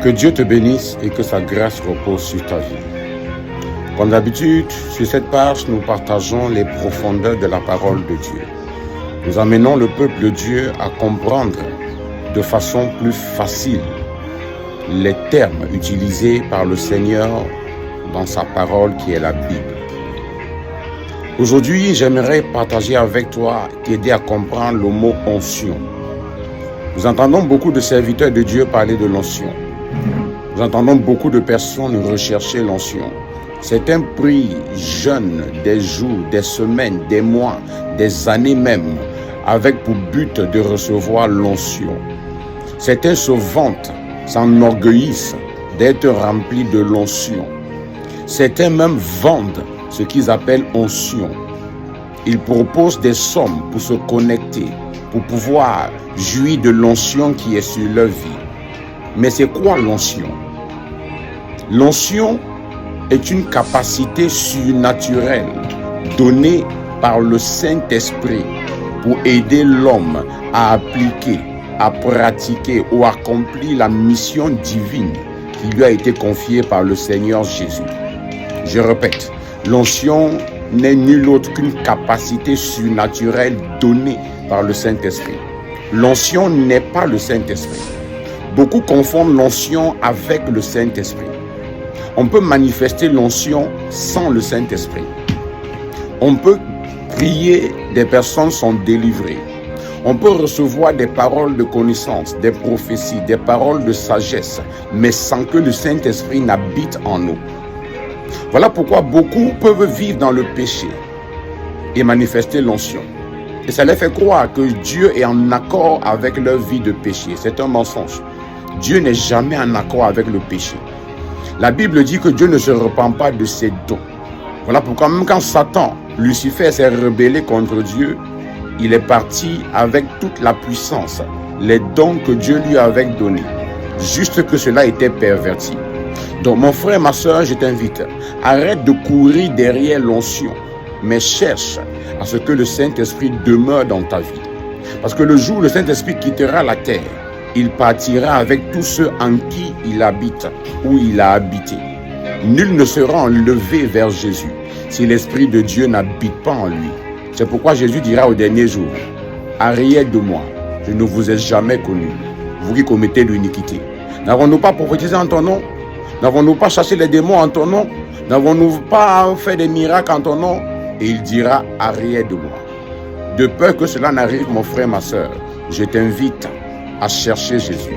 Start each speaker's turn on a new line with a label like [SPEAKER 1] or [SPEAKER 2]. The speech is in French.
[SPEAKER 1] Que Dieu te bénisse et que sa grâce repose sur ta vie. Comme d'habitude, sur cette page, nous partageons les profondeurs de la parole de Dieu. Nous amenons le peuple de Dieu à comprendre de façon plus facile les termes utilisés par le Seigneur dans sa parole qui est la Bible. Aujourd'hui, j'aimerais partager avec toi, t'aider à comprendre le mot onction. Nous entendons beaucoup de serviteurs de Dieu parler de l'onction. Nous entendons beaucoup de personnes rechercher l'onction. Certains prient, jeûnent des jours, des semaines, des mois, des années même, avec pour but de recevoir l'onction. Certains se vantent, s'enorgueillissent d'être remplis de l'onction. Certains même vendent ce qu'ils appellent onction. Ils proposent des sommes pour se connecter, pour pouvoir jouir de l'onction qui est sur leur vie. Mais c'est quoi l'onction? L'onction est une capacité surnaturelle donnée par le Saint-Esprit pour aider l'homme à appliquer, à pratiquer ou accomplir la mission divine qui lui a été confiée par le Seigneur Jésus. Je répète, l'onction n'est nulle autre qu'une capacité surnaturelle donnée par le Saint-Esprit. L'onction n'est pas le Saint-Esprit. Beaucoup confondent l'onction avec le Saint-Esprit. On peut manifester l'onction sans le Saint-Esprit. On peut prier, des personnes sont délivrées. On peut recevoir des paroles de connaissance, des prophéties, des paroles de sagesse, mais sans que le Saint-Esprit n'habite en nous. Voilà pourquoi beaucoup peuvent vivre dans le péché et manifester l'onction. Et ça leur fait croire que Dieu est en accord avec leur vie de péché. C'est un mensonge. Dieu n'est jamais en accord avec le péché. La Bible dit que Dieu ne se repent pas de ses dons. Voilà pourquoi même quand Satan, Lucifer, s'est rebellé contre Dieu, il est parti avec toute la puissance, les dons que Dieu lui avait donnés. Juste que cela était perverti. Donc mon frère, ma soeur, je t'invite, arrête de courir derrière l'onction, mais cherche à ce que le Saint-Esprit demeure dans ta vie. Parce que le jour où le Saint-Esprit quittera la terre, il partira avec tous ceux en qui il habite, où il a habité. Nul ne sera enlevé vers Jésus si l'Esprit de Dieu n'habite pas en lui. C'est pourquoi Jésus dira au dernier jour, « Arrière de moi, je ne vous ai jamais connu, vous qui commettez l'iniquité. N'avons-nous pas prophétisé en ton nom? N'avons-nous pas chassé les démons en ton nom? N'avons-nous pas fait des miracles en ton nom? » Et il dira, « Arrière de moi. » De peur que cela n'arrive, mon frère, ma soeur, je t'invite à chercher Jésus.